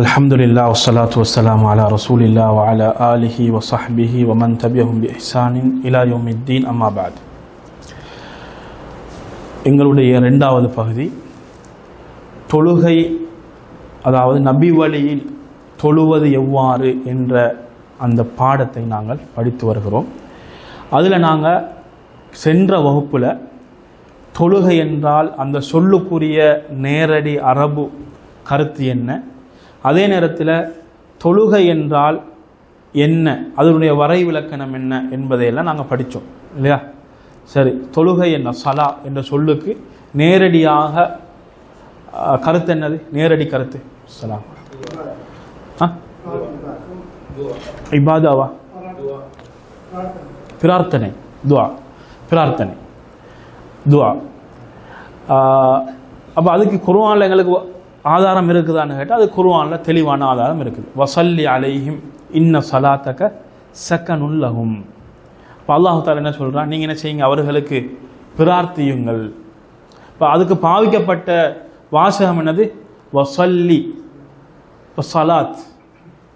Alhamdulillah wassalatu wassalamu ala rasulillah wa ala alihi wa sahbihi wa man tabi'ahum bi ihsanin ila yawmiddin amma ba'd. எங்களுடைய இரண்டாவது பகுதி தொழுகை, அதாவது நபி வழியில் தொழுவது எவ்வாறு என்ற அந்த பாடத்தை நாங்கள் படித்து வருகிறோம். அதில் நாங்கள் சென்ற வகுப்பில் தொழுகை என்றால் அந்த சொல்லுக்குரிய நேரடி அரபு கருத்து என்ன, அதே நேரத்தில் தொழுகை என்றால் என்ன, அதனுடைய வரை விளக்கணம் என்ன என்பதையெல்லாம் நாங்கள் படித்தோம் இல்லையா? சரி, தொழுகை என்ன, சலா என்ற சொல்லுக்கு நேரடியாக கருத்து என்னது? நேரடி கருத்து சலா இபாதாவா? பிரார்த்தனை, துவா, பிரார்த்தனை, துவா. அப்போ அதுக்கு குர்ஆன்ல எங்களுக்கு ஆதாரம் இருக்குதான்னு கேட்டால் அது குர்ஆனில் தெளிவான ஆதாரம் இருக்குது. வசல்லி அலைஹிம் இன்ன சலாத்தக சக்கனுல் லஹும். இப்போ அல்லாஹ் தஆலா என்ன சொல்கிறான்? நீங்கள் என்ன செய்யுங்க, அவர்களுக்கு பிரார்த்தியுங்கள். இப்போ அதுக்கு பாவிக்கப்பட்ட வாசகம் என்னது? வசல்லி, இப்போ சலாத்,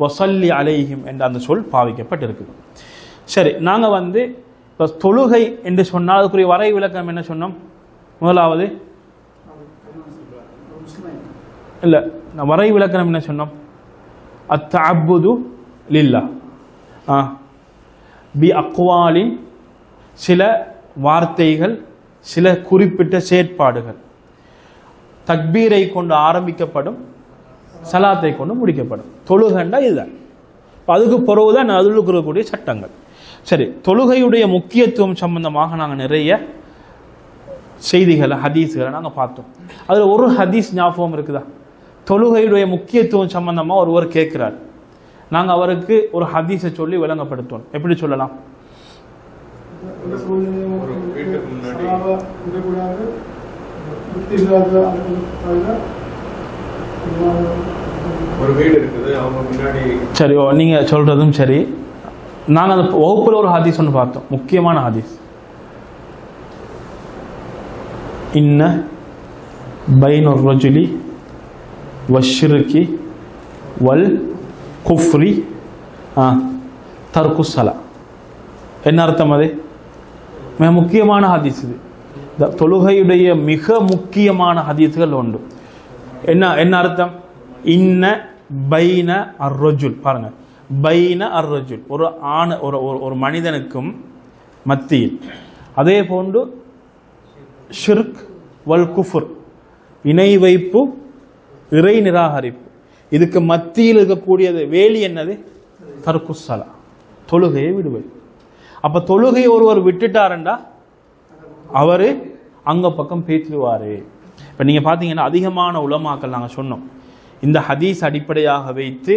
வசல்லி அலைஹிம் என்ற அந்த சொல் பாவிக்கப்பட்டிருக்குது. சரி, நாங்கள் இப்போ தொழுகை என்று சொன்னால் அதுக்குரிய வரை விளக்கம் என்ன சொன்னோம்? முதலாவது இல்லை, நான் வரை விளக்கம் என்ன சொன்னோம்? அத்தஅப்புது லில்லாஹ் பி அக்வாலின், சில வார்த்தைகள், சில குறிப்பிட்ட செயற்பாடுகள். தக்பீரை கொண்டு ஆரம்பிக்கப்படும், சலாத்தை கொண்டு முடிக்கப்படும். தொழுகண்டா இதுதான். அதுக்கு பிறகுதான் அதில் இருக்கக்கூடிய சட்டங்கள். சரி, தொழுகையுடைய முக்கியத்துவம் சம்பந்தமாக நாங்கள் நிறைய செய்திகளை, ஹதீஸ்களை நாங்கள் பார்த்தோம். அதில் ஒரு ஹதீஸ் ஞாபகம் இருக்குதா? தொழுகையுடைய முக்கியத்துவம் சம்பந்தமாக ஒருவர் கேட்கிறார். நாங்கள் அவருக்கு ஒரு ஹதீஸை சொல்லி விளங்கப்படுத்தோம். எப்படி சொல்லலாம்? சரி, நீங்க சொல்றதும் சரி. நாங்கள் அந்த வகுப்புல ஒரு ஹதீஸ் ஒன்று பார்த்தோம், முக்கியமான ஹதீஸ். இன்ன பைனுர் ரஜுலி வஷ்ஷிர்கி வல் குஃப்ரி தர்கு ஸலா. என்ன அர்த்தம்? அது மிக முக்கியமான ஹதீஸ். இது தொழுகையுடைய மிக முக்கியமான ஹதீஸ்கள் உண்டு. என்ன அர்த்தம்? இன்ன பைன அர் ரஜுல், பாருங்க, பைன அர் ரஜுல், ஒரு ஆண், ஒரு மனிதனுக்கும் மத்தியில். அதே போன்று ஷிர்க் வல் குஃப்ர், இணை வைப்பு, இறை நிராகரிப்பு, இதுக்கு மத்தியில் இருக்கக்கூடியது வேலி என்னது? தர்கு ஸலா, தொழுகையை விடுவது. அப்ப தொழுகையை ஒருவர் விட்டுட்டாருண்டா அவரு அங்க பக்கம் பேசிடுவாரு. இப்ப நீங்க பாத்தீங்கன்னா அதிகமான உலமாக்கள் நாங்க சொன்னோம், இந்த ஹதீஸ் அடிப்படையாக வைத்து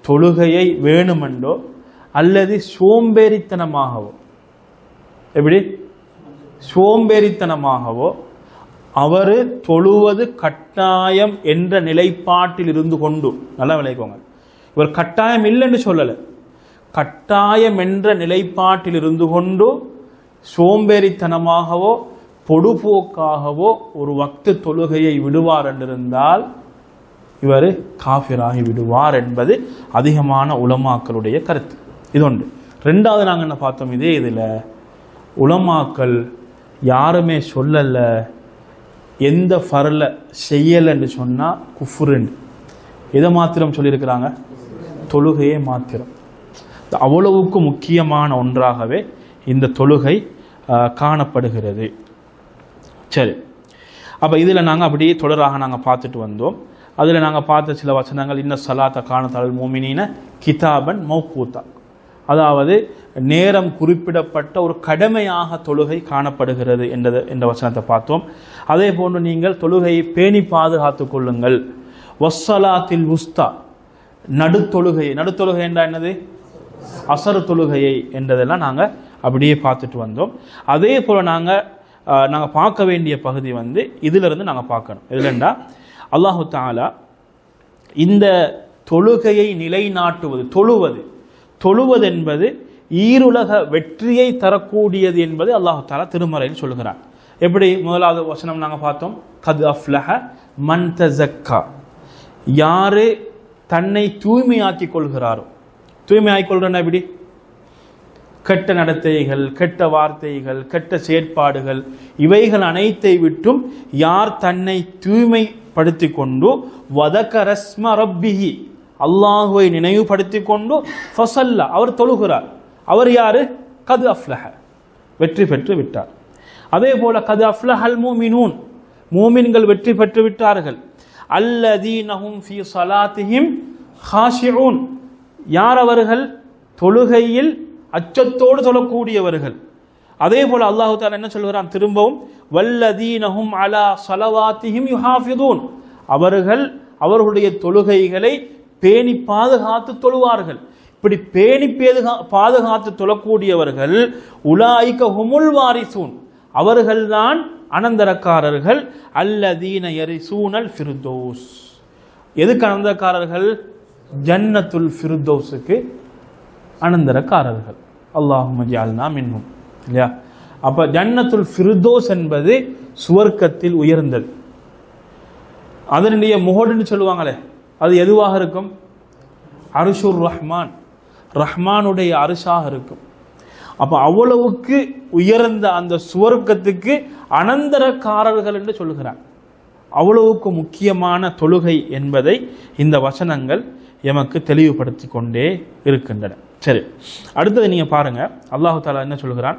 தொழுகையை வேணுமென்றோ அல்லது சோம்பேறித்தனமாகவோ, எப்படி சோம்பேறித்தனமாகவோ அவரு தொழுவது கட்டாயம் என்ற நிலைப்பாட்டில் இருந்து கொண்டு, நல்லா விளைக்கோங்க, இவர் கட்டாயம் இல்லைன்னு சொல்லலை, கட்டாயம் என்ற நிலைப்பாட்டில் இருந்து கொண்டு சோம்பேறித்தனமாகவோ பொடுபோக்காகவோ ஒரு வக்து தொழுகையை விடுவார் என்றிருந்தால் இவர் காஃபிராகி விடுவார் என்பது அதிகமான உலமாக்களுடைய கருத்து. இது ஒன்று. ரெண்டாவது நாங்கள் என்ன பார்த்தோம்? இதே இதில் உலமாக்கள் யாருமே சொல்லல எந்த ஃபர்ல செய்யலைன்னு சொன்னால் குஃப்ருன்னு. எதை மாத்திரம் சொல்லியிருக்கிறாங்க? தொழுகையே மாத்திரம். அவ்வளவுக்கு முக்கியமான ஒன்றாகவே இந்த தொழுகை காணப்படுகிறது. சரி, அப்போ இதில் நாங்கள் அப்படியே தொடராக நாங்கள் பார்த்துட்டு வந்தோம். அதில் நாங்கள் பார்த்த சில வசனங்கள், இன்ன சலாத்த காணத்தால் மோமினின கிதாபன் மௌகூத்தா, அதாவது நேரம் குறிப்பிடப்பட்ட ஒரு கடமையாக தொழுகை காணப்படுகிறது என்ற வசனத்தை பார்த்தோம். அதே போன்று நீங்கள் தொழுகையை பேணி பாதுகாத்துக் கொள்ளுங்கள். வஸ்ஸலாத்தில் உஸ்தா, நடுத்தொழுகையை, நடுத்தொழுகை என்றால் என்னது? அசர் தொழுகையை என்றதெல்லாம் நாங்கள் அப்படியே பார்த்துட்டு வந்தோம். அதே போல் நாங்கள் பார்க்க வேண்டிய பகுதி இதிலிருந்து நாங்கள் பார்க்கணும். இதுலண்டா அல்லாஹு தஆலா இந்த தொழுகையை நிலைநாட்டுவது, தொழுவது என்பது ஈருலக வெற்றியை தரக்கூடியது என்பது அல்லாஹு தஆலா திருமறையில் சொல்லுகிறார். எப்படி? முதலாவது வசனம் நாங்கள் பார்த்தோம், கத் அஃப்லஹ மன் தஸக்கா, யாரு தன்னை தூய்மையாக்கிக் கொள்கிறாரோ, தூய்மையாக்கிக் கொள்கிறன்னா எப்படி? கெட்ட நடத்தைகள், கெட்ட வார்த்தைகள், கெட்ட செயற்பாடுகள், இவைகள் அனைத்தை விட்டும் யார் தன்னை தூய்மைப்படுத்திக் கொண்டு வதகரஸ்ம ரப்பிஹி, அல்லாஹுவை நினைவுபடுத்திக் கொண்டு ஃபஸல்ல, அவர் தொழுகிறார். அவர் யாரு? கது அஃப்லஹ, வெற்றி பெற்று விட்டார். அதே போல கது அஃப்லஹல் மூமினூன், மூமின்கள் வெற்றி பெற்று விட்டார்கள். அல்லதீனஹும் ஃபீ ஸலாத்திஹிம் ஹாஷிஊன், யார் அவர்கள்? தொழுகையில் அச்சத்தோடு தொழக்கூடியவர்கள். அதே போல அல்லாஹ் தஆலா என்ன சொல்கிறான் திரும்பவும்? வல்லதீனஹும் அலா ஸலவாத்திஹிம் யுஹாஃபிதூன், அவர்கள் அவர்களுடைய தொழுகைகளை பேணி பாதுகாத்து தொழுவார்கள். இப்படி பேணி பாதுகாத்து தொழக்கூடியவர்கள் உலாயிக ஹுமுல் வாரிசூன், அவர்கள்தான் அனந்தரக்காரர்கள். அல்லதீன யரிசூனல் ஃபிர்தௌஸ், எதுக்கு அனந்தரக்காரர்கள்? ஜன்னத்துல் ஃபிர்தௌஸுக்கு அனந்தரக்காரர்கள். அல்லாஹும்ம ஜஅல்னா மின்ஹும். இல்லையா? அப்ப ஜன்னத்துல் ஃபிர்தௌஸ் என்பது சுவர்க்கத்தில் உயர்ந்தது. அதனுடைய முகடுன்னு சொல்லுவாங்களே, அது எதுவாக இருக்கும்? அர்ஷுர் ரஹ்மான், ரஹ்மானுடைய அரிசாக இருக்கும். அப்ப அவ்வளவுக்கு உயர்ந்த அந்த சுவர்க்கத்துக்கு அனந்தரக்காரர்கள் என்று சொல்லுகிறார். அவ்வளவுக்கு முக்கியமான தொழுகை என்பதை இந்த வசனங்கள் எமக்கு தெளிவுபடுத்தி கொண்டே இருக்கின்றன. சரி, அடுத்தது நீங்க பாருங்க, அல்லாஹு தஆலா என்ன சொல்கிறான்?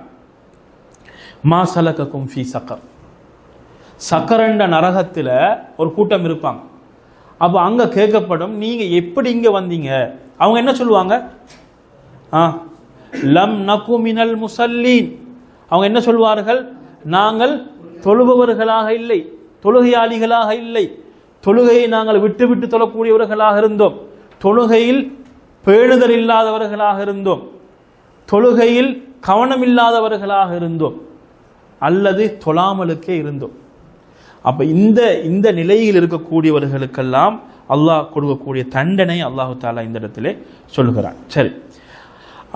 மா சலகக்கும் ஃபீ சக்கர், சக்கர் என்ற நரகத்தில் ஒரு கூட்டம் இருப்பாங்க. அப்போ அங்கே கேட்கப்படும், நீங்கள் எப்படி இங்கே வந்தீங்க? அவங்க என்ன சொல்லுவாங்க? லம் நகு மினல் முசல்லீன், அவங்க என்ன சொல்வார்கள்? நாங்கள் தொழுபவர்களாக இல்லை, தொழுகையாளிகளாக இல்லை, தொழுகையை நாங்கள் விட்டு விட்டு தொழக்கூடியவர்களாக இருந்தோம், தொழுகையில் பேணுதல் இல்லாதவர்களாக இருந்தோம், தொழுகையில் கவனம் இல்லாதவர்களாக இருந்தோம், அல்லது தொழாமலுக்கே இருந்தோம். அப்ப இந்த நிலையில் இருக்கக்கூடியவர்களுக்கெல்லாம் அல்லாஹ் கொடுக்கக்கூடிய தண்டனை அல்லாஹு தஆலா இந்த இடத்திலே சொல்கிறான். சரி,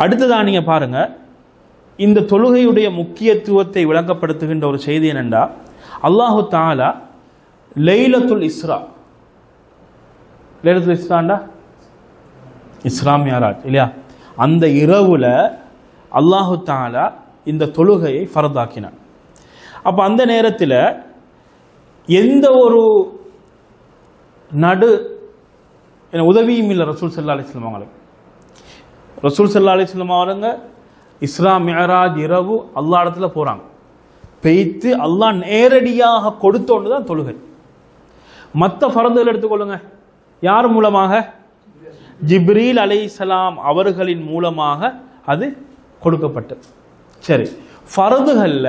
அடுத்ததான் நீங்க பாருங்க, இந்த தொழுகையுடைய முக்கியத்துவத்தை விளங்கப்படுத்துகின்ற ஒரு செய்தி என்னென்றா, அல்லாஹு தஆலா லைலத்துல் இஸ்ரா, லைலத்துல் இஸ்ராண்டா இஸ்ரா மிஅராஜ் இல்லையா, அந்த இரவுல அல்லாஹு தஆலா இந்த தொழுகையை ஃபர்தாக்கினான். அப்ப அந்த நேரத்தில் எந்த ஒரு உதவியும் இல்லை ரசூல் ஸல்லல்லாஹு அலைஹி வஸல்லம் அவங்களுக்கு. ரசூல் ஸல்லல்லாஹு அலைஹி வஸல்லம் அவங்க இஸ்ரா மிஅராஜ் இரவு அல்லாஹ் இடத்துல போறாங்க, பெய்த்து அல்லாஹ் நேரடியாக கொடுத்த ஒன்று தான் தொழுகை. மற்ற ஃபர்துகள் எடுத்துக்கொள்ளுங்க, யார் மூலமாக? ஜிப்ரீல் அலைஹிஸ்ஸலாம் அவர்களின் மூலமாக அது கொடுக்கப்பட்டது. சரி, ஃபர்துகள்ல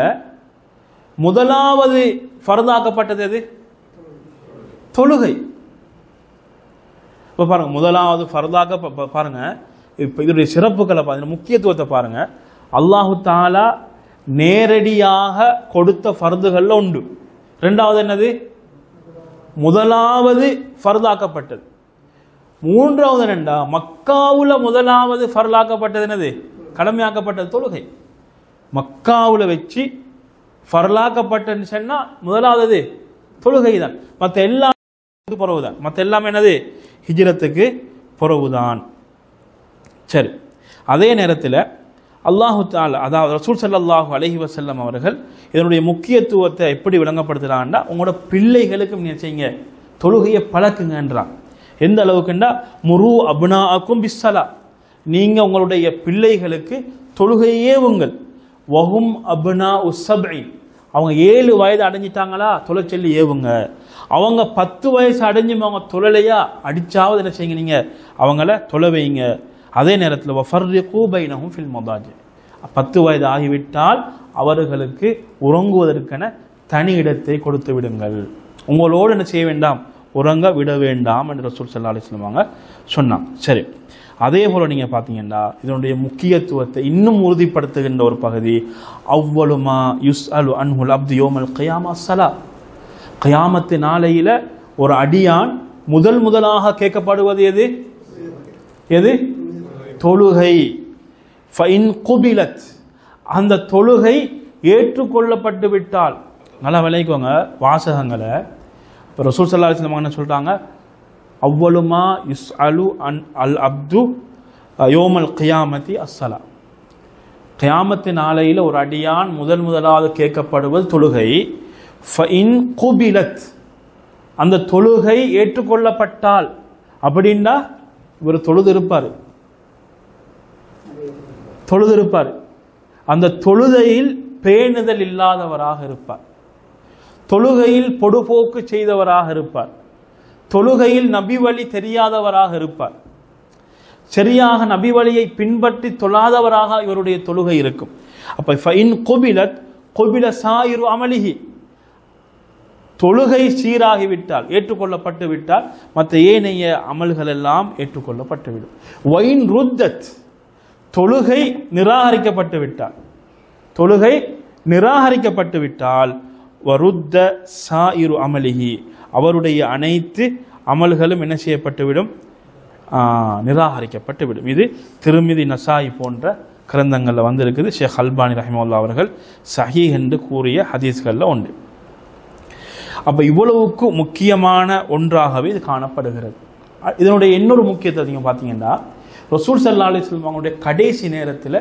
முதலாவது ஃபர்தாக்கப்பட்டது எது? தொழுகை. இப்போ பாருங்க, முதலாவது ஃபர்தாக பாருங்க, இப்போ இதனுடைய சிறப்புகளை பாருங்க, முக்கியத்துவத்தை பாருங்க. அல்லாஹு தஆலா நேரடியாக கொடுத்த ஃபர்துகள்ல உண்டு. ரெண்டாவது என்னது? முதலாவது ஃபர்தாக்கப்பட்டது. மூன்றாவது என்னண்டா, மக்காவுல முதலாவது ஃபர்லாக்கப்பட்டது என்னது? கடமையாக்கப்பட்டது தொழுகை. மக்காவுல வச்சு ஃபர்லாக்கப்பட்டன்னு சொன்னா முதலாவது தொழுகை தான். மற்ற எல்லாம் பிறகுதான், மற்ற எல்லாமே என்னது? ஹிஜ்ரத்துக்கு பிறகுதான். சரி, அதே நேரத்தில் அல்லாஹு தஆலா, அதாவது ரசூல் ஸல்லல்லாஹு அலைஹி வஸல்லம் அவர்கள் இதனுடைய முக்கியத்துவத்தை எப்படி விளங்கப்படுத்துறாங்கன்னா, உங்களோட பிள்ளைகளுக்கும் நீங்க செய்யுங்க, தொழுகையை பழக்குங்கன்றான். எந்த அளவுக்குண்டா, முரு அப்னாஅக்கும் பிஸ்ஸலா, நீங்க உங்களுடைய பிள்ளைகளுக்கு தொழுகையே உங்கள் வஹும் அப்னாஉ ஸப்இ, அவங்க 7 வயது அடைஞ்சிட்டாங்களா தொலை சொல்லி ஏவுங்க. அவங்க 10 வயசு அடைஞ்சும் அவங்க தொழலையா, அடிச்சாவது என்ன செய்யுங்க, நீங்க அவங்கள தொலை வைங்க. அதே நேரத்தில் வஃபர்ரிகு பைனஹும் ஃபில் மதாஜி, 10 வயது ஆகிவிட்டால் அவர்களுக்கு உறங்குவதற்கென தனி இடத்தை கொடுத்து விடுங்கள், உங்களோடு என்ன செய்ய வேண்டாம், உறங்க விட வேண்டாம் என்று ரசூல் ஸல்லல்லாஹு அலைஹி வஸல்லம் சொன்னாங்க. சரி, அதே போல நீங்க பாத்தீங்கன்னா இதனுடைய முக்கியத்துவத்தை இன்னும் உறுதிப்படுத்துகின்ற ஒரு பகுதி, அவ்வலுமா யுஸ்அலு அன்ஹுல் அப்து யௌமல் கியாமா ஸலா, கியாமத்து நாளையில ஒரு அடியான் முதலாக கேட்கப்படுவது எது? எது? தொழுகை. ஃபஇன் குபிலத், அந்த தொழுகை ஏற்றுக்கொள்ளப்பட்டு விட்டால், நல்லா விளைக்கோங்க வாசகங்களை. இப்போ ரசூல் ஸல்லல்லாஹு அலைஹி வஸல்லம் என்ன சொல்றாங்க? அவ்வளுமா யுஸ்அலு அன் அல் அப்து யோமல் கியாமத்தி அஸ்ஸலா. கியாமத்து நாளையில் ஒரு அடியான் முதலாவது கேட்கப்படுவது தொழுகை. ஃபஇன் குபிலத், அந்த தொழுகை ஏற்றுக்கொள்ளப்பட்டால் அப்படின்னா இவர் தொழுது இருப்பார். அந்த தொழுகையில் பேணுதல் இல்லாதவராக இருப்பார், தொழுகையில் பொடுபோக்கு செய்தவராக இருப்பார், தொழுகையில் நபி வழி தெரியாதவராக இருப்பார், சரியாக நபி வழியை பின்பற்றி தொழாதவராக இவருடைய தொழுகை இருக்கும். அப்ப ஃபஇன் குபிலத் குபில சாயிரு அமலிஹி, தொழுகை சீராகிவிட்டால் ஏற்றுக்கொள்ளப்பட்டு விட்டால் மற்ற ஏனைய அமல்கள் எல்லாம் ஏற்றுக்கொள்ளப்பட்டுவிடும். ஒயின் ருத்தத், தொழுகை நிராகரிக்கப்பட்டு விட்டால் வருத்த சாயிரு அமலிஹி, அவருடைய அனைத்து அமல்களும் என்ன செய்யப்பட்டுவிடும்? நிராகரிக்கப்பட்டுவிடும். இது திருமிதி நசாயி போன்ற கிரந்தங்களில் வந்திருக்குது. ஷேக் அல்பானி ரஹிமஹுல்லாஹ் அவர்கள் சஹீஹ் என்று கூறிய ஹதீஸ்களில் உண்டு. அப்போ இவ்வளவுக்கு முக்கியமான ஒன்றாகவே இது காணப்படுகிறது. இதனுடைய இன்னொரு முக்கியத்துவம் நீங்கள் பார்த்தீங்கன்னா, ரசூல் ஸல்லல்லாஹு அலைஹி வஸல்லம் அவங்களுடைய கடைசி நேரத்தில்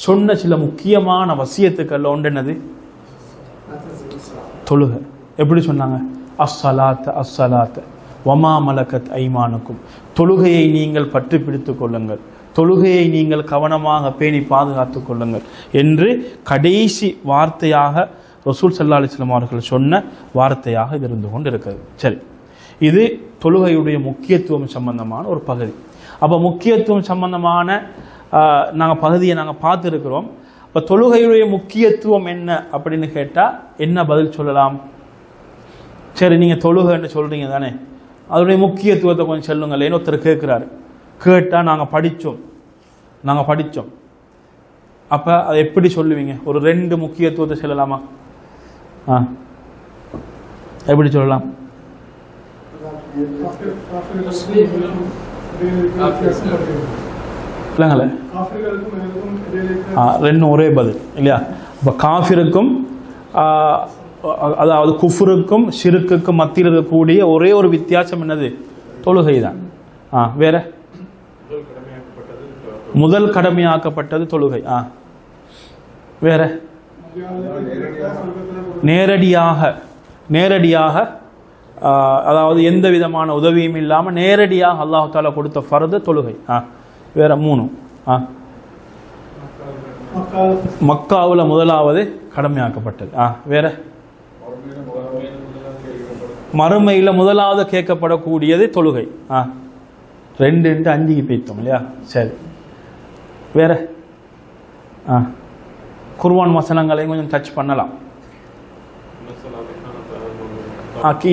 சொன்ன சில முக்கியமான வசியத்துக்கள் ஒன்று என்னது? தொழுகை. எப்படி சொன்னாங்க? அஸ்ஸலாத் அஸ்ஸலாத் வமா மலக்கத் ஐமானுக்கும், தொழுகையை நீங்கள் பற்றி பிடித்துக் கொள்ளுங்கள், தொழுகையை நீங்கள் கவனமாக பேணி பாதுகாத்துக் கொள்ளுங்கள் என்று கடைசி வார்த்தையாக ரசூல் ஸல்லல்லாஹு அலைஹி வஸல்லம் அவர்கள் சொன்ன வார்த்தையாக இது இருந்து கொண்டு இருக்கிறது. சரி, இது தொழுகையுடைய முக்கியத்துவம் சம்பந்தமான ஒரு பகுதி. அப்போ முக்கியத்துவம் சம்பந்தமான பகுதியை நாங்கள் பார்த்துருக்கிறோம். இப்போ தொழுகையுடைய முக்கியத்துவம் என்ன அப்படின்னு கேட்டால் என்ன பதில் சொல்லலாம்? சரி, நீங்கள் தொழுகைன்னு சொல்கிறீங்க தானே, அதனுடைய முக்கியத்துவத்தை கொஞ்சம் சொல்லுங்களேன்னு ஒருத்தர் கேட்குறாரு. கேட்டால் நாங்கள் படித்தோம். அப்போ அதை எப்படி சொல்லுவீங்க? ஒரு 2 முக்கியத்துவத்தை சொல்லலாமா? எப்படி சொல்லலாம்? இல்லைங்களே, 2 ஒரே பதில் இல்லையா? இப்போ காஃபிருக்கும் அதாவது குஃபுருக்கும் ஷிருக்குக்கும் மத்தியில் இருக்கக்கூடிய ஒரே ஒரு வித்தியாசம் என்னது? தொழுகை தான். வேற முதல் கடமையாக்கப்பட்டது தொழுகை. வேற நேரடியாக அதாவது எந்த விதமான உதவியும் இல்லாமல் நேரடியாக அல்லாஹ் தஆலா கொடுத்த ஃபர்து தொழுகை. வேற 3. மக்காவில் முதலாவது கடமையாக்கப்பட்டது. வேற மறுமையில் முதலாவது கேட்கப்படக்கூடியது தொழுகை. 2 × 5 பேய்த்தோம் இல்லையா? சரி, வேற குர்ஆன் வசனங்களையும் கொஞ்சம் டச் பண்ணலாம்.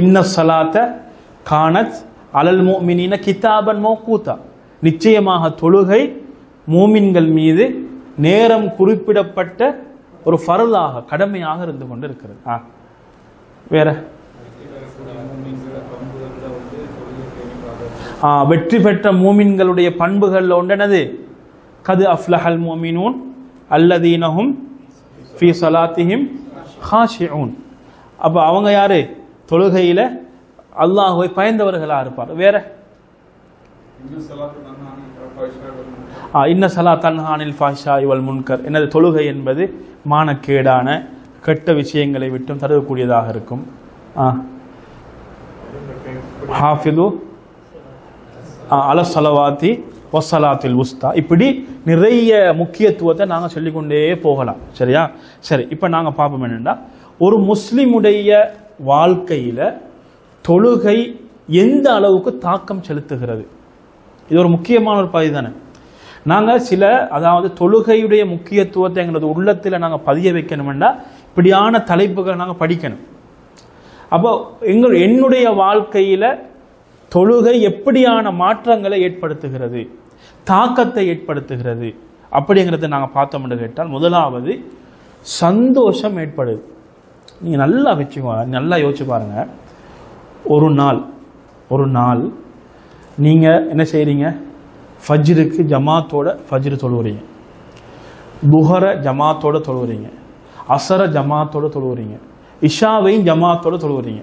இன்ன ஸலாத்த கானத் அலல் முஃமினீன கிதாபன் மௌகூதா, நிச்சயமாக தொழுகை மூமின்கள் மீது நேரம் குறிப்பிடப்பட்ட ஒரு ஃபர்லாக கடமையாக இருந்து கொண்டு இருக்கிறது. வேற வெற்றி பெற்ற மூமின்களுடைய பண்புகள் ஒன்றெனது? கது அஃப்லஹல் முஃமினூன் அல்லதீனஹும் ஃபீ ஸலாத்திஹிம் ஹாஷிஊன். அப்போ அவங்க யாரு? தொழுகையில் அல்லாஹ்வை பயந்தவர்களாக இருப்பார். வேற இன்ன ஸலாத் தன்ஹா அனில் ஃபாஹிஷாஇ வல் முன்கர், என்னது? தொழுகை என்பது மானக்கேடான கெட்ட விஷயங்களை விட்டும் தடுக்கக்கூடியதாக இருக்கும். ஹாஃபிது அல ஸலவாத்தி வஸ்ஸலாத்தில் உஸ்தா, இப்படி நிறைய முக்கியத்துவத்தை நாங்கள் சொல்லிக்கொண்டே போகலாம். சரியா? சரி, இப்போ நாங்கள் பார்ப்போம் என்னென்னா, ஒரு முஸ்லிமுடைய வாழ்க்கையில் தொழுகை எந்த அளவுக்கு தாக்கம் செலுத்துகிறது. இது ஒரு முக்கியமான ஒரு பகுதி தானே. நாங்கள் அதாவது தொழுகையுடைய முக்கியத்துவத்தை எங்களது உள்ளத்தில் நாங்கள் பதிய வைக்கணும்னா இப்படியான தலைப்புகள் நாங்கள் படிக்கணும். அப்போ என்னுடைய வாழ்க்கையில் தொழுகை எப்படியான மாற்றங்களை ஏற்படுத்துகிறது, தாக்கத்தை ஏற்படுத்துகிறது அப்படிங்கிறத நாங்கள் பார்த்தோம்னு கேட்டால், முதலாவது சந்தோஷம் ஏற்படுது. நீங்கள் நல்லா வச்சுக்கோங்க, நல்லா யோசிச்சு பாருங்கள். ஒரு நாள் நீங்கள் என்ன செய்கிறீங்க? ஃபஜ்ருக்கு ஜமாத்தோட ஃபஜ்ரு தொழுவுறீங்க, துஹர ஜமாத்தோட தொழுவுறீங்க, அசர ஜமாத்தோட தொழுவுறீங்க, இஷாவையும் ஜமாத்தோட தொழுவுறீங்க.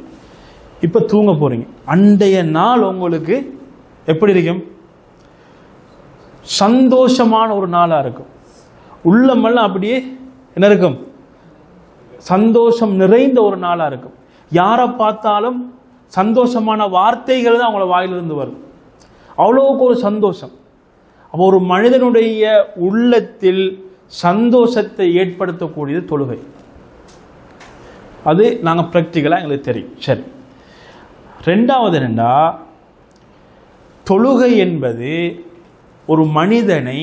இப்போ தூங்க போறீங்க. அன்றைய நாள் உங்களுக்கு எப்படி இருக்கும்? சந்தோஷமான ஒரு நாளா இருக்கும். உள்ளமெல்லாம் அப்படியே என்ன இருக்கும்? சந்தோஷம் நிறைந்த ஒரு நாளா இருக்கும். யாரை பார்த்தாலும் சந்தோஷமான வார்த்தைகள் தான் அவங்கள வாயிலிருந்து வரும். அவ்வளோக்கு ஒரு சந்தோஷம். அப்போ ஒரு மனிதனுடைய உள்ளத்தில் சந்தோஷத்தை ஏற்படுத்தக்கூடியது தொழுகை. அது நாங்கள் ப்ராக்டிக்கலாக எங்களுக்கு தெரியும். சரி, ரெண்டாவது என்னன்னா, தொழுகை என்பது ஒரு மனிதனை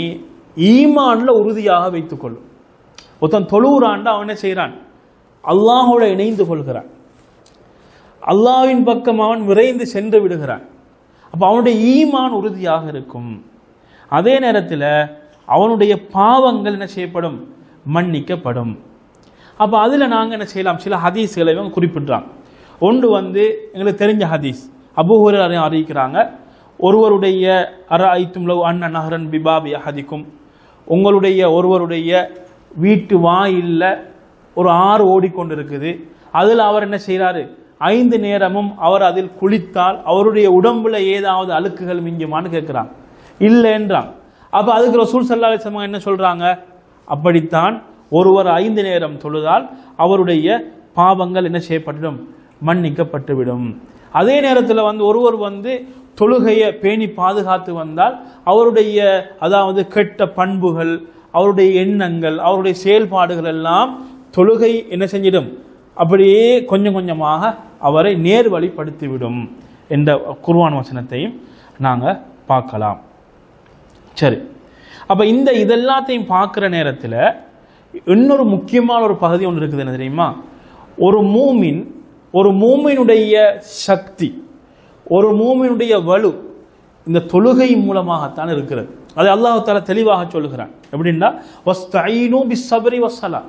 ஈமான்ல உறுதியாக வைத்துக் கொள்ளும். ஒருத்தன் தொழுகிறான்டா அவன் என்ன செய்கிறான்? அல்லாஹோட இணைந்து கொள்கிறான். அல்லாஹ்வின் பக்கம் அவன் விரைந்து சென்று விடுகிறான். அப்போ அவனுடைய ஈமான் உறுதியாக இருக்கும். அதே நேரத்தில் அவனுடைய பாவங்கள் என்ன செய்யப்படும்? மன்னிக்கப்படும். அப்போ அதில் நாங்கள் என்ன செய்யலாம்? சில ஹதீஸ்களை இவங்க குறிப்பிட்றாங்க. ஒன்று எங்களுக்கு தெரிஞ்ச ஹதீஸ், அபூ ஹுரைரா அறிவிக்கிறாங்க, ஒருவருடைய அரஐத்தும் லவ் அன்ன நஹரன் பிபாபி அஹதிக்கும், ஒருவருடைய வீட்டு வாயில்ல ஒரு ஆறு ஓடிக்கொண்டிருக்குது. அதில் அவர் என்ன செய்கிறாரு? 5 நேரமும் அவர் அதில் குளித்தால் அவருடைய உடம்புல ஏதாவது அழுக்குகள் மிஞ்சுமான்னு கேட்குறாங்க. இல்லை என்றான். அப்போ அதுக்கு ரசூல் ஸல்லல்லாஹு அலைஹி வஸல்லம் என்ன சொல்றாங்க? அப்படித்தான் ஒருவர் 5 நேரம் தொழுதால் அவருடைய பாவங்கள் என்ன செய்யப்பட்டுவிடும்? மன்னிக்கப்பட்டுவிடும். அதே நேரத்தில் ஒருவர் தொழுகையை பேணி பாதுகாத்து வந்தால் அவருடைய அதாவது கெட்ட பண்புகள், அவருடைய எண்ணங்கள், அவருடைய செயல்பாடுகள் எல்லாம் தொழுகை என்ன செஞ்சிடும்? அப்படியே கொஞ்சம் கொஞ்சமாக அவரை நேர்வழிப்படுத்திவிடும் என்ற குர்ஆன் வசனத்தையும் நாங்கள் பார்க்கலாம். சரி, அப்போ இதெல்லாத்தையும் பார்க்குற நேரத்தில் இன்னொரு முக்கியமான ஒரு பகுதி ஒன்று இருக்குது. என்ன தெரியுமா? ஒரு மூமினுடைய சக்தி, ஒரு மூமினுடைய வலு இந்த தொழுகை மூலமாகத்தான் இருக்கிறது. அதை அல்லாஹ் தஆலா தெளிவாக சொல்லுகிறான். எப்படின்னா, வஸ்தஈனு பிஸ்ஸப்ரி வஸ்ஸலா,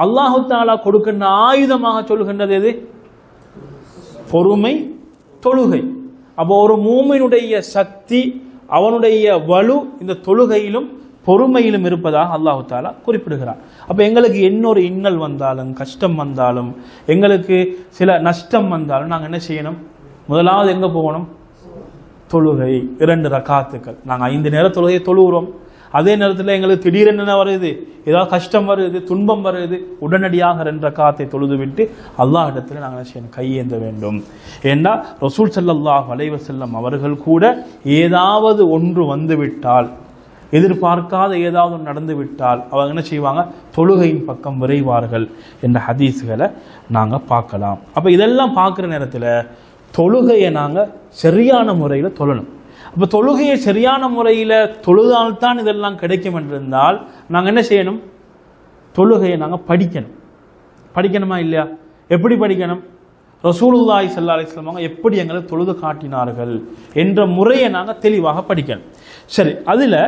அல்லாஹ் தஆலா கொடுக்கின்ற ஆயுதமாக சொல்லுகின்றது எது? பொறுமை, தொழுகை. அப்போ ஒரு மூமினுடைய சக்தி, அவனுடைய வலு இந்த தொழுகையிலும் பொறுமையிலும் இருப்பதாக அல்லாஹ் தஆலா குறிப்பிடுகிறார். அப்போ எங்களுக்கு இன்னொரு இன்னல் வந்தாலும், கஷ்டம் வந்தாலும், எங்களுக்கு சில நஷ்டம் வந்தாலும் நாங்கள் என்ன செய்யணும்? முதலாவது எங்கே போகணும்? தொழுகை. 2 ரக்காத்துக்கள். நாங்கள் 5 நேர தொழுகையை தொழுகிறோம். அதே நேரத்தில் எங்களுக்கு திடீரென என்ன வருது? ஏதாவது கஷ்டம் வருது, துன்பம் வருது, உடனடியாக 2 ரக்காத்தை தொழுது விட்டு அல்லாஹ் இடத்துல நாங்கள் என்ன செய்யணும்? கையேந்த வேண்டும். ஏன்னா ரசூல் ஸல்லல்லாஹு அலைஹி வஸல்லம் அவர்கள் கூட ஏதாவது ஒன்று வந்துவிட்டால், எதிர்பார்க்காத ஏதாவது நடந்து விட்டால் அவங்க என்ன செய்வாங்க? தொழுகையின் பக்கம் விரைவார்கள் என்ற ஹதீஸ்களை நாங்கள் பார்க்கலாம். அப்போ இதெல்லாம் பார்க்குற நேரத்தில் தொழுகையை நாங்கள் சரியான முறையில் தொழணும். அப்போ தொழுகையை சரியான முறையில் தொழுதால்தான் இதெல்லாம் கிடைக்கும் என்றிருந்தால் நாங்கள் என்ன செய்யணும்? தொழுகையை நாங்கள் படிக்கணும். படிக்கணுமா இல்லையா? எப்படி படிக்கணும்? ரசூலுல்லாஹி ஸல்லல்லாஹு அலைஹி வஸல்லம் அவங்க எப்படி எங்களை தொழுது காட்டினார்கள் என்ற முறையை நாங்கள் தெளிவாக படிக்கணும். சரி, அதில்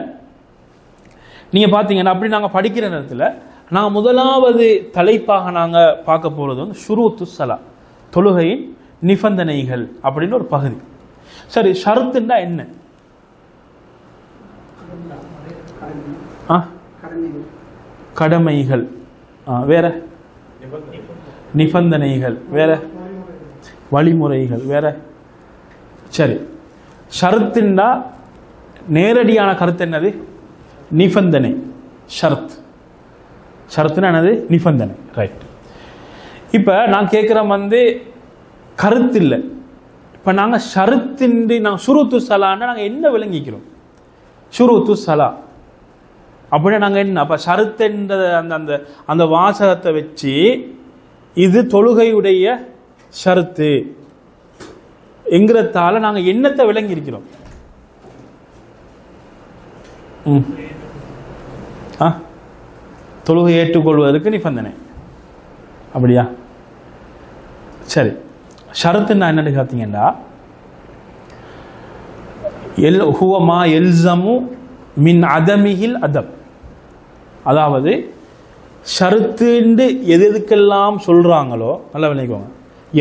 நீங்கள் பார்த்தீங்கன்னா அப்படி நாங்கள் படிக்கிற நேரத்தில் நாங்கள் முதலாவது தலைப்பாக நாங்கள் பார்க்க போகிறது ஷுரூத்து ஸலா, தொழுகையின் நிபந்தனைகள் அப்படின்னு ஒரு பகுதி. சரி, ஷரத்துன்னா என்ன? கடமைகள், வேற நிபந்தனைகள், வேற வழிமுறைகள், வேற. சரி, ஷரத்துன்னா நேரடியான கருத்து என்னது? நிபந்தனை. ஷரத்துன்னா என்னது? நிபந்தனை. ரைட். இப்போ நான் கேட்குறேன் கருத்து இல்லை. இப்போ நாங்கள் ஷரத்தின்றி நாங்கள் ஷுரூத்து ஸலான்னா நாங்கள் என்ன விளங்கிக்கிறோம்? ஷுரூத்து ஸலா அப்படின்னா நாங்கள் என்ன? அப்போ ஷரத்துன்ற அந்த அந்த வாசகத்தை வச்சு இது தொழுகையுடைய ஷரத்து என்கிறதால நாங்கள் என்னத்தை விளங்கியிருக்கிறோம்? தொழுகை ஏற்றுக்கொள்வதற்கு நிபந்தனை, அப்படியா? சரி, ஷரத்துன்னா என்னன்னு பார்த்தீங்கன்னா, ஹுவமா எல்சமு மின் அதமிஹில் அதப், அதாவது ஷரத்துன்னு எதுக்கெல்லாம் சொல்றாங்களோ, நல்லா விளங்கிக்கோங்க,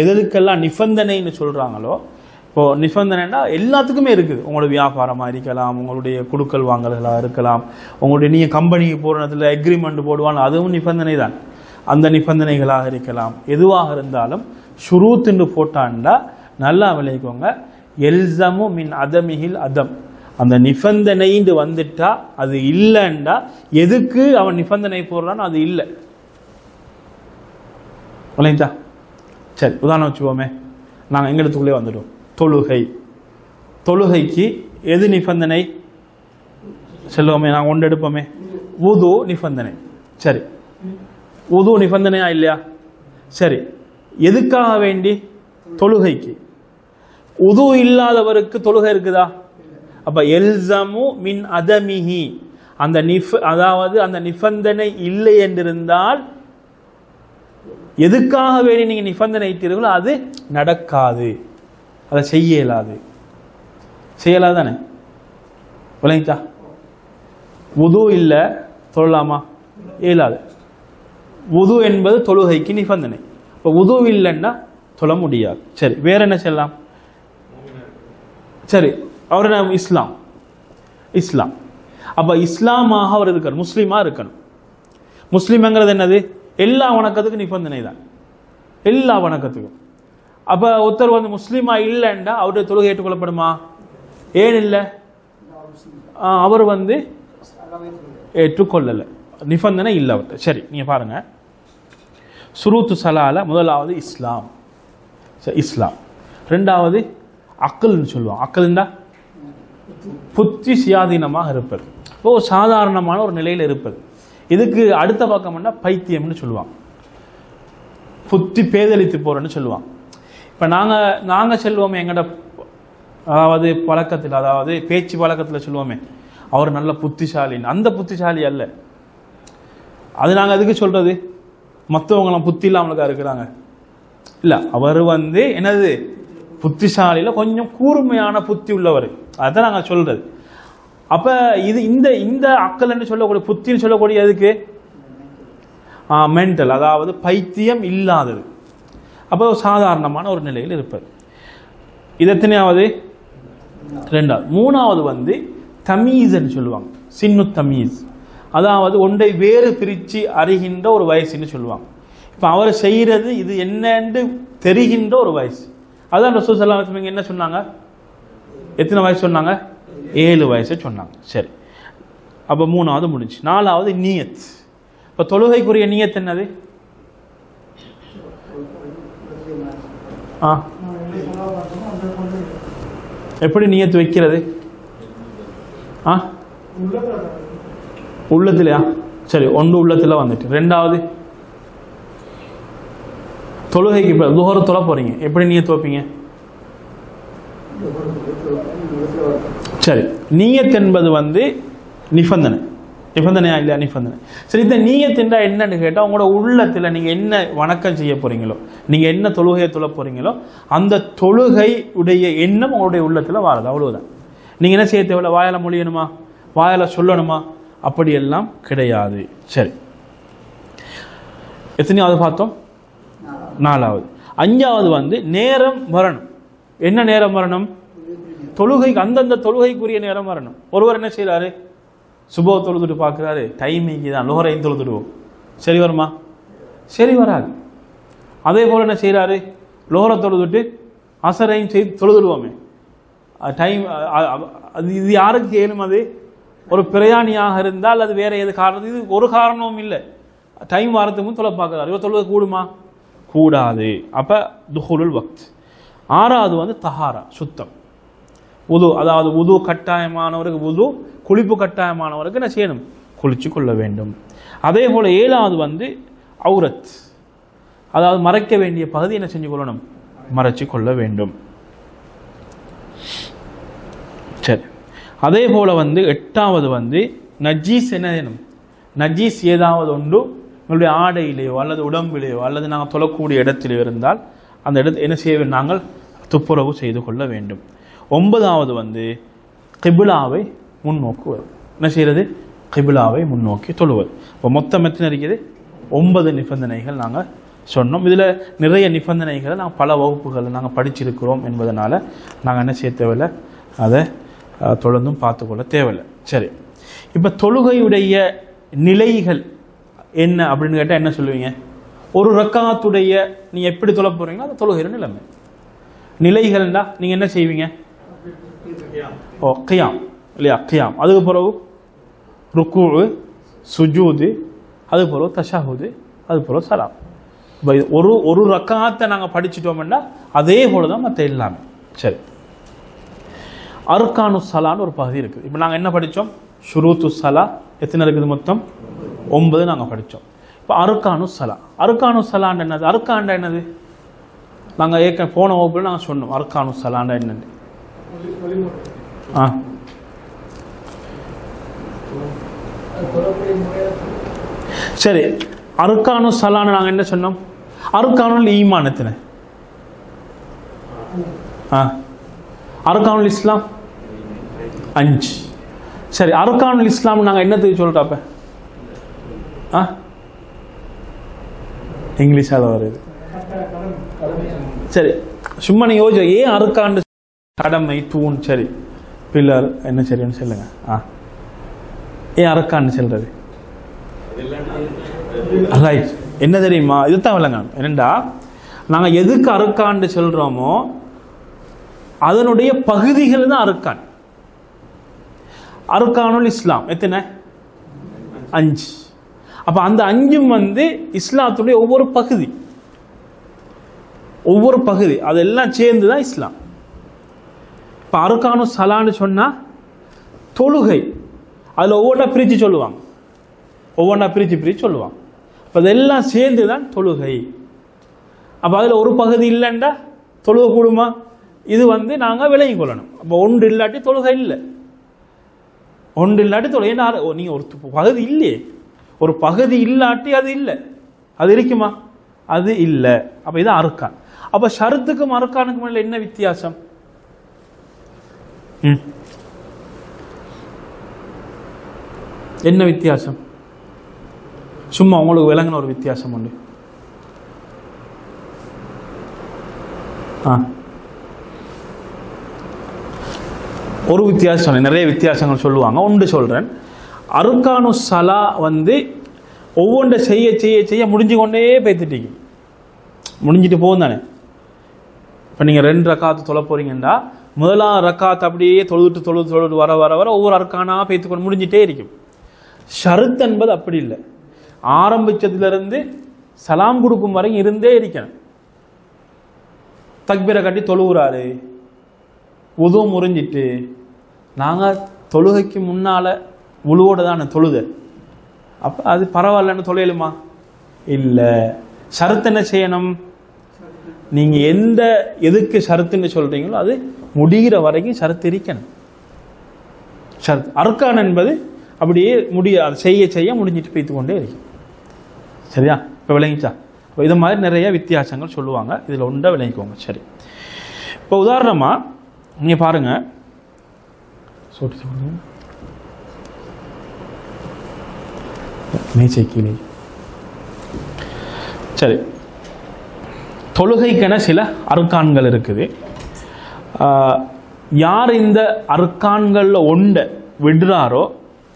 எதுக்கெல்லாம் நிபந்தனைன்னு சொல்றாங்களோ. இப்போ நிபந்தனைன்னா எல்லாத்துக்குமே இருக்குது. உங்களோட வியாபாரமாக இருக்கலாம், உங்களுடைய குடுக்கல் வாங்கல்களாக இருக்கலாம், உங்களுடைய நீங்கள் கம்பெனிக்கு போகிற இடத்துல எக்ரிமெண்ட் போடுவாங்க, அதுவும் நிபந்தனை தான். அந்த நிபந்தனைகளாக இருக்கலாம். எதுவாக இருந்தாலும் ஷுரூத்துன்னு போட்டாண்டா நல்லா விளைவிக்கோங்க. எல்சமு மின் அதமிஹில் அதம், அந்த நிபந்தனைன்னு வந்துட்டா அது இல்லைண்டா எதுக்கு அவன் நிபந்தனை போடுறான்னு அது இல்லை. விளைஞ்சா சரி, உதாரணம் வச்சுக்கோமே, நாங்கள் எங்கள் இடத்துக்குள்ளே வந்துட்டோம். தொழுகைக்கு எது நிபந்தனை சொல்லுவோமே, நாங்கள் ஒன்று எடுப்போமே, உது நிபந்தனை. சரி, உது நிபந்தனையா இல்லையா? சரி, எதுக்காக வேண்டி? தொழுகைக்கு. உது இல்லாதவருக்கு தொழுகை இருக்குதா? அப்ப எல்சமு மின் அதமிஹி, அந்த அதாவது அந்த நிபந்தனை இல்லை என்றிருந்தால் எதுக்காக வேண்டி நீங்க நிபந்தனை இட்டீர்களோ அது நடக்காது, அதை செய்யலாது. செய்யலாதானே? விளங்கிட்டா? உது இல்ல தொழலாமா? இயலாது. உது என்பது தொழுகைக்கு நிபந்தனை. இப்போ உது இல்லைன்னா தொழ முடியாது. சரி, வேற என்ன செய்யலாம்? சரி, அவர் இஸ்லாம். அப்ப இஸ்லாமாக அவர் இருக்கார், முஸ்லீமா இருக்கணும். முஸ்லீம்ங்கிறது என்னது? எல்லா வணக்கத்துக்கும் நிபந்தனை தான், எல்லா வணக்கத்துக்கும். அப்ப ஒருத்தர் வந்து முஸ்லீமா இல்லைன்னா அவருடைய தொழுகை ஏற்றுக்கொள்ளப்படுமா? ஏன் இல்லை? அவர் வந்து ஏற்றுக்கொள்ளல, நிபந்தனை இல்லை அவர்கிட்ட. சரி, நீங்க பாருங்க, சுரூத்து சலால முதலாவது இஸ்லாம், ரெண்டாவது அக்கல்னு சொல்லுவாங்க. அக்கல்ண்டா புத்தி சுயாதீனமாக இருப்பது, சாதாரணமான ஒரு நிலையில் இருப்பது. இதுக்கு அடுத்த பக்கம்னா பைத்தியம்னு சொல்லுவாங்க, புத்தி பேதலித்து போறன்னு சொல்லுவாங்க. இப்ப நாங்க சொல்லுவோமே எங்கட, அதாவது பழக்கத்தில், அதாவது பேச்சு பழக்கத்தில் சொல்லுவோமே, அவர் நல்ல புத்திசாலின்னு. அந்த புத்திசாலி அல்ல அது. நாங்க அதுக்கு சொல்றது மற்றவங்களாம் புத்தி இல்லாமலுக்கா இருக்கிறாங்க இல்ல, அவர் வந்து என்னது புத்திசாலியில கொஞ்சம் கூர்மையான புத்தி உள்ளவர், அதான் நாங்க சொல்றது. அப்ப இது இந்த அக்கல்னு சொல்லக்கூடிய, புத்தின்னு சொல்லக்கூடிய எதுக்கு? மென்டல், அதாவது பைத்தியம் இல்லாதது. அப்போ சாதாரணமான ஒரு நிலையில் இருப்பது. இது எத்தனையாவது? ரெண்டாவது. மூணாவது வந்து தமீஸ்ன்னு சொல்லுவாங்க, சின்னு தமீஸ், அதாவது ஒன்றை வேறு பிரிச்சு அறிகின்ற ஒரு வயசுன்னு சொல்லுவாங்க. இப்ப அவர் செய்யறது இது என்னன்னு தெரிகின்ற ஒரு வயசு. அதான் ரசூல் ஸல்லல்லாஹு அலைஹி வஸல்லம் என்ன சொன்னாங்க? எத்தனை வயசு சொன்னாங்க? 7 வயசு சொன்னாங்க. சரி, அப்ப மூணாவது முடிஞ்சு. நாலாவது நியத். இப்ப தொழுகைக்குரிய நியத் என்னது? எப்படி நியத் வைக்கிறது? உள்ளத்திலையா? சரி, ஒன்று உள்ளத்துல வந்துட்டு. ரெண்டாவது, தொழுகைக்கு இப்ப துஹர் தொழ போறீங்க, எப்படி நியத் வைப்பீங்க? சரி, நியத் என்பது வந்து நிபந்தனையா இல்லையா? நிபந்தனை. சரி, இந்த நியத் என்றா என்னன்னு கேட்டா, உங்களோட உள்ளத்துல நீங்க என்ன வணக்கம் செய்ய போறீங்களோ, நீங்க என்ன தொழுகையை தொழ போறீங்களோ, அந்த தொழுகை உடைய எண்ணம் உங்களுடைய உள்ளத்துல வாழுது, அவ்வளவுதான். நீங்க என்ன செய்ய தேவையில்ல, வாயால மொழியணுமா, வாயால சொல்லணுமா, அப்படியெல்லாம் கிடையாது. சரி, எத்தனையாவது பார்த்தோம்? நாலாவது. அஞ்சாவது வந்து நேரம் வரணும். என்ன நேரம் வரணும்? தொழுகைக்கு, அந்தந்த தொழுகைக்குரிய நேரம் வரணும். ஒருவர் என்ன செய்யறாரு, சுபோ தொழுதுட்டு பார்க்கிறாரு, டைமிங்கு தான், லோஹரையும் தொழுதுடுவோம், சரி வருமா? சரி வராது. அதே போல என்ன செய்யறாரு, லோஹரை தொழுதுட்டு அசரையும் செய்து தொழுதுடுவோமே, டைம் அது இது யாருக்கு ஏனும்? அது ஒரு பிரயாணியாக இருந்தால் அது வேற எது காரணம், இது ஒரு காரணமும் இல்லை, டைம் வாரத்துக்கும் தொலை பார்க்கிறார், இவர் தொழுவது கூடுமா? கூடாது. அப்ப துஹுலுல் வக்த். ஆறாவது வந்து தஹாரா, சுத்தம், உது, அதாவது உது கட்டாயமானவருக்கு உது, குளிப்பு கட்டாயமானவருக்கு என்ன செய்யணும்? குளிச்சு கொள்ள வேண்டும். அதே போல ஏழாவது வந்து அவுரத், அதாவது மறைக்க வேண்டிய பகுதி என்ன செஞ்சு கொள்ளணும்? மறைச்சு கொள்ள வேண்டும். சரி, அதே போல வந்து எட்டாவது வந்து நஜீஸ். என்ன செய்யணும்? நஜீஸ் ஏதாவது ஒன்று உங்களுடைய ஆடையிலேயோ அல்லது உடம்பிலேயோ அல்லது நாங்கள் தொழக்கூடிய இடத்திலேயோ இருந்தால் அந்த இடத்தை என்ன செய்ய வேண்டும்? நாங்கள் துப்புரவு செய்து கொள்ள வேண்டும். ஒன்பதாவது வந்து கிபிலாவை முன்னோக்குவது. என்ன செய்யறது? கிபிலாவை முன்னோக்கி தொழுவது. இப்போ மொத்தம் எத்தனை இருக்குது? 9 நிபந்தனைகள் நாங்கள் சொன்னோம். இதில் நிறைய நிபந்தனைகளை நாங்கள் பல வகுப்புகளை நாங்கள் படிச்சிருக்கிறோம் என்பதனால நாங்கள் என்ன செய்ய தேவையில்லை, அதை தொடர்ந்தும் பார்த்துக்கொள்ள தேவையில்லை. சரி, இப்போ தொழுகையுடைய நிலைகள் என்ன அப்படின்னு கேட்டால் என்ன சொல்லுவீங்க? ஒரு ரக்காத்துடைய நீ எப்படி தொழ போறீங்களோ அந்த தொழுகையிற நிலைமை. நிலைகள்னா நீங்க என்ன செய்வீங்க? ஓ கியாம் இல்லையா? கியாம். அதுக்கு பிறகு ருக்கு, சுஜூது, அது பிறகு தஷஹுது, அது பிறகு சலாம். ஒரு ஒரு ரக்காத்தை நாங்கள் படிச்சுட்டோம்னா அதே போல தான் மற்ற எல்லாமே. சரி, அர்கானு சலான்னு ஒரு பகுதி இருக்குது. இப்போ நாங்கள் என்ன படித்தோம்? ஷுரூத்து சலா எத்தனை இருக்குது? மொத்தம் 9 நாங்கள் படித்தோம். இப்போ அர்கானு சலா. அர்கானு சலான் என்னது? அர்கான்டா என்னது? நாங்கள் ஏற்கனவே போன வகுப்பில் நாங்கள் சொன்னோம் அர்கானு சலான்டா என்னது. சரி, அர்கானு சலான்னு நாங்கள் என்ன சொன்னோம்? அர்கானுல் ஈமான் எத்தனை? அர்கானுல் இஸ்லாம் 5. சரி, அர்கானுல் இஸ்லாம் நாங்கள் என்னத்துக்கு சொல்றோம்? அப்ப இங்கிலீஷால வருது. சரி, சும்மா நீங்க யோசிச்சு ஏன் அர்கான்? கடமை, தூண், சரி, பில்லர், என்ன சரின்னு சொல்லுங்க. ஏன் அர்கான் சொல்றது? ரைட். என்ன தெரியுமா? இதுதான் விளங்க. என்னண்டா, நாங்க எதுக்கு அர்கான் சொல்றோமோ அதனுடைய பகுதிகள் தான் அர்கான். அர்கானுல் இஸ்லாம் எத்தனை? 5. அப்ப அந்த 5ம் வந்து இஸ்லாத்துடைய ஒவ்வொரு பகுதி, ஒவ்வொரு பகுதி அதெல்லாம் சேர்ந்துதான் இஸ்லாம். இப்ப அர்கானு சலான்னு சொன்னா தொழுகை, அதுல ஒவ்வொன்றா பிரிச்சு சொல்லுவாங்க, ஒவ்வொன்றா பிரிச்சு சொல்லுவாங்க. அப்ப அதெல்லாம் சேர்ந்துதான் தொழுகை. அப்ப அதுல ஒரு பகுதி இல்லைண்டா தொழுகை கூடுமா? இது வந்து நாங்க விலகி கொள்ளணும். அப்ப ஒன்று இல்லாட்டி தொழுகை இல்லை, ஒன்று இல்லாட்டி தொழுகை. நீங்க ஒரு பகுதி இல்லையே, ஒரு பகுதி இல்லாட்டி அது இல்லை, அது இருக்குமா? அது இல்லை. அப்ப இது அர்கான். அப்ப ஷரத்துக்கும் அர்கானுக்கும் என்ன வித்தியாசம்? என்ன வித்தியாசம்? சும்மா உங்களுக்கு விளங்கின ஒரு வித்தியாசம் உண்டு. ஒரு வித்தியாசம், நிறைய வித்தியாசங்கள் சொல்லுவாங்க, ஒன்று சொல்றேன். அர்கானு சலா வந்து ஒவ்வொன்றை செய்ய செய்ய செய்ய முடிஞ்சு கொண்டே பேத்துட்டீங்க, முடிஞ்சிட்டு போகும் தானே. இப்போ நீங்கள் 2 ரக்காத்து தொலை போறீங்கன்னா முதலாம் ரக்காத்து அப்படியே தொழுது வர வர வர ஒவ்வொரு அர்கானா பேத்துக்கொண்டு முடிஞ்சிட்டே இருக்கும். ஷரத் என்பது அப்படி இல்லை, ஆரம்பிச்சதிலிருந்து சலாம் கொடுக்கும் வரை இருந்தே இருக்கணும். தக்பீரை கட்டி தொழுகிறாரு, உது முறிஞ்சிட்டு நாங்கள் தொழுகைக்கு முன்னால உழுவோட தானே தொழுத, அப்போ அது பரவாயில்லன்னு தொழையலுமா? இல்லை. ஷரத் என்ன செய்யணும்? நீங்கள் எந்த எதுக்கு ஷரத்துன்னு சொல்றீங்களோ அது முடிகிற வரைக்கும் ஷரத் இருக்கணும். ஷரத் அர்கான் என்பது அப்படியே செய்ய செய்ய முடிஞ்சிட்டு போய்த்து கொண்டே இருக்கும். சரியா? இப்போ விளங்கிச்சா? இப்போ இது மாதிரி நிறைய வித்தியாசங்கள் சொல்லுவாங்க, இதில் ஒன்றை விளங்கிக்கோங்க. சரி, இப்போ உதாரணமாக நீங்கள் பாருங்க, மேய்ச்சைக்கிளி. சரி, தொழுகைக்கென சில அர்கான்கள் இருக்குது. யார் இந்த அர்கான்களில் ஒன்றை விடுறாரோ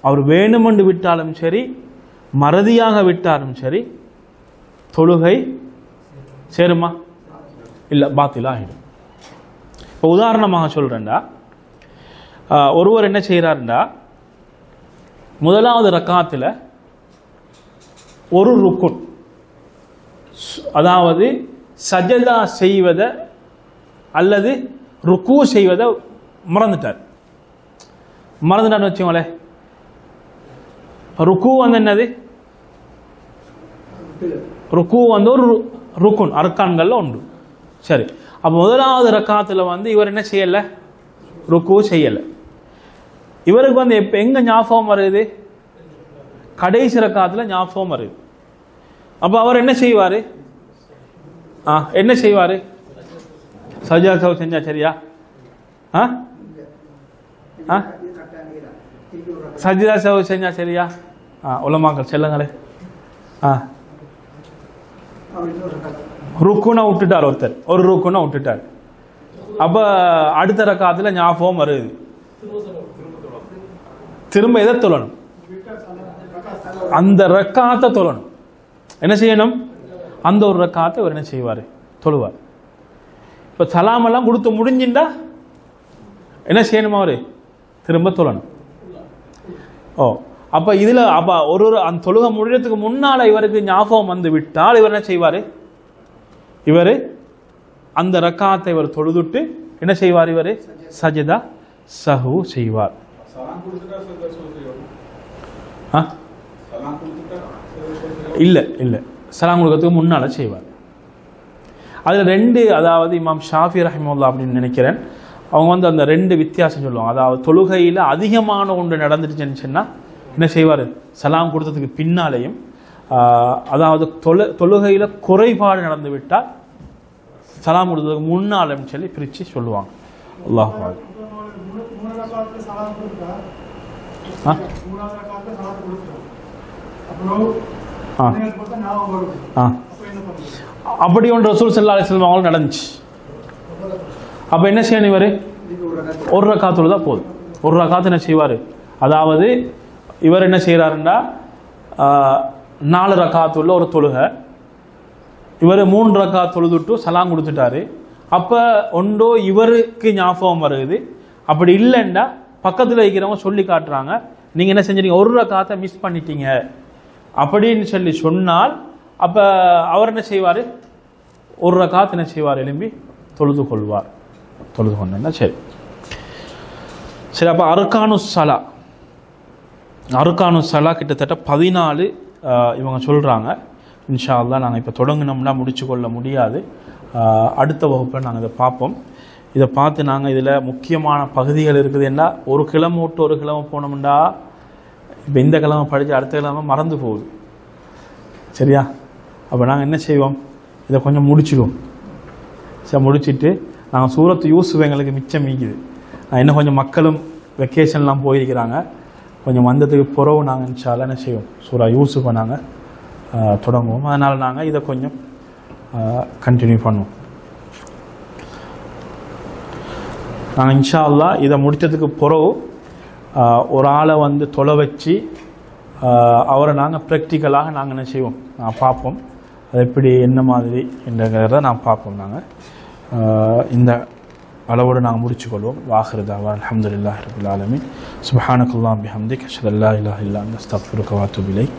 அவர் வேணுமென்று விட்டாலும் சரி, மறதியாக விட்டாலும் சரி, தொழுகை சேருமா? இல்லை, பாத்திலா ஆகிடும். இப்போ உதாரணமாக சொல்றேன்டா, ஒருவர் என்ன செய்கிறாருண்டா, முதலாவது ரக்காத்தில் ஒரு ருக்குன், அதாவது சஜதா செய்வதை அல்லது ருக்கு செய்வதை மறந்துட்டான்னு வச்சுக்கோங்களேன். ருக்கு வந்து என்னது? ருக்கு வந்து ஒரு ருக்குன், அர்கான்கள்ல உண்டு. சரி, அப்போ முதலாவது ரக்காத்துல வந்து இவர் என்ன செய்யல? ருக்கு செய்யல. இவருக்கு வந்து எங்க ஞாபகம் வருது? கடைசி ரக்காத்துல ஞாபகம் வருது. அப்ப அவர் என்ன செய்வாரு? என்ன செய்வாரு? சஜ்ஜா சௌ செஞ்சா சரியா? சஜ்ஜா சௌ செஞ்சா சரியா? உலமாக்கள் செல்லுங்களே. ருக்குனா விட்டுட்டார் ஒருத்தர், ஒரு ருக்குனா விட்டுட்டார். அப்ப அடுத்த ரக்காத்துல ஞாபகம் வருது, திரும்ப எதை தொழணும்? அந்த ரக்காத்தை தொழணும். என்ன செய்யணும்? அந்த ஒரு ரக்காத்தை அவர் என்ன செய்வார்? தொழுவார். இப்போ சலாமெல்லாம் கொடுத்து முடிஞ்சின்றா என்ன செய்யணும்? அவரு திரும்ப தொழணும். ஓ, அப்போ இதில் அப்போ ஒரு அந்த தொழுகை முடிகிறதுக்கு முன்னால் இவருக்கு ஞாபகம் வந்து விட்டால் இவர் என்ன செய்வார்? இவர் அந்த ரக்காத்தை இவர் தொழுதுட்டு என்ன செய்வார்? இவர் சஜதா சஹு செய்வார். இல்லை இல்லை, சலாம் கொடுக்கறதுக்கு முன்னால் செய்வார். அதில் ரெண்டு, அதாவது இமாம் ஷாஃபி ரஹிமஹுல்லாஹ் அப்படின்னு நினைக்கிறேன், அவங்க வந்து அந்த ரெண்டு வித்தியாசம் சொல்லுவாங்க. அதாவது தொழுகையில் அதிகமான ஒன்று நடந்துருச்சுன்னு சொன்னால் என்ன செய்வார்? சலாம் கொடுத்ததுக்கு பின்னாலேயும், அதாவது தொழுகையில் குறைபாடு நடந்து விட்டால் சலாம் கொடுத்ததுக்கு முன்னாலும் சொல்லி பிரித்து சொல்லுவாங்க. அல்லாஹ் அப்படி ஒன்று ரசூல் ஸல்லல்லாஹு அலைஹி வஸல்லம் அவங்களும் நடந்துச்சு. அப்போ என்ன செய்யணும்? இவர் ஒரு ரக்காத்து தான் போதும். ஒரு ரக்காத்து என்ன செய்வார்? அதாவது இவர் என்ன செய்கிறாருண்டா 4 ரக்காத்துள்ள ஒரு தொழுகை, இவர் 3 ரக்காத் தொழுதுட்டு சலாம் கொடுத்துட்டாரு. அப்போ ஒன்றோ இவருக்கு ஞாபகம் வருது, அப்படி இல்லைண்டா பக்கத்தில் வைக்கிறவங்க சொல்லி காட்டுறாங்க, நீங்கள் என்ன செஞ்சீங்க? ஒரு ரக்காத்தை மிஸ் பண்ணிட்டீங்க அப்படின்னு சொல்லி சொன்னால் அப்போ அவர் என்ன செய்வார்? ஒரு ரக்காத் என்ன செய்வார்? எழும்பி தொழுது கொள்வார். தொழுது கொண்டா சரி சரி. அப்போ அர்கானு சலா கிட்டத்தட்ட 14 இவங்க சொல்கிறாங்க. இன்ஷா அல்லாஹ் நாங்கள் இப்போ தொடங்கினோம்னா முடிச்சு கொள்ள முடியாது. அடுத்த வகுப்பில் நாங்கள் இதை பார்ப்போம். இதை பார்த்து நாங்கள் இதில் முக்கியமான பகுதிகள் இருக்குது. என்ன, ஒரு கிழமை விட்டு ஒரு கிழமை போனோம்டா இப்போ இந்த கிழமை படித்து அடுத்த கிழமை மறந்து போகுது. சரியா? அப்போ நாங்கள் என்ன செய்வோம்? இதை கொஞ்சம் முடிச்சிடுவோம். சரி, முடிச்சுட்டு நாங்கள் சூரத்து யூசுஃப் எங்களுக்கு மிச்சம் மீக்குது. இன்னும் கொஞ்சம் மக்களும் வெக்கேஷன்லாம் போயிருக்கிறாங்க. கொஞ்சம் வந்ததுக்கு பிறகு நாங்கள் இன்ஷா அல்லாஹ் என்ன செய்வோம்? சூரா யூசுஃபை நாங்கள் தொடங்குவோம். அதனால் நாங்கள் இதை கொஞ்சம் கண்டினியூ பண்ணுவோம். நாங்கள் இன்ஷா அல்லாஹ் இதை முடித்ததுக்கு பிறகு ஒரு ஆளை வந்து தொலை வச்சு அவரை நாங்கள் ப்ராக்டிக்கலாக நாங்கள் என்ன செய்வோம்? பார்ப்போம். அது எப்படி என்ன மாதிரி என்றதை நான் பார்ப்போம். நாங்கள் இந்த அளவோடு நாங்கள் முடிச்சுக்கொள்வோம். வாஹிரு தஅவானா அல்ஹம்துலில்லாஹி ரப்பில் ஆலமீன். சுப்ஹானக்கல்லாஹு பிஹம்திக அஷ்ஹது அல்லா இலாஹா இல்லா அன்த அஸ்தக்ஃபிருக வ அத்தூபு இலைக்.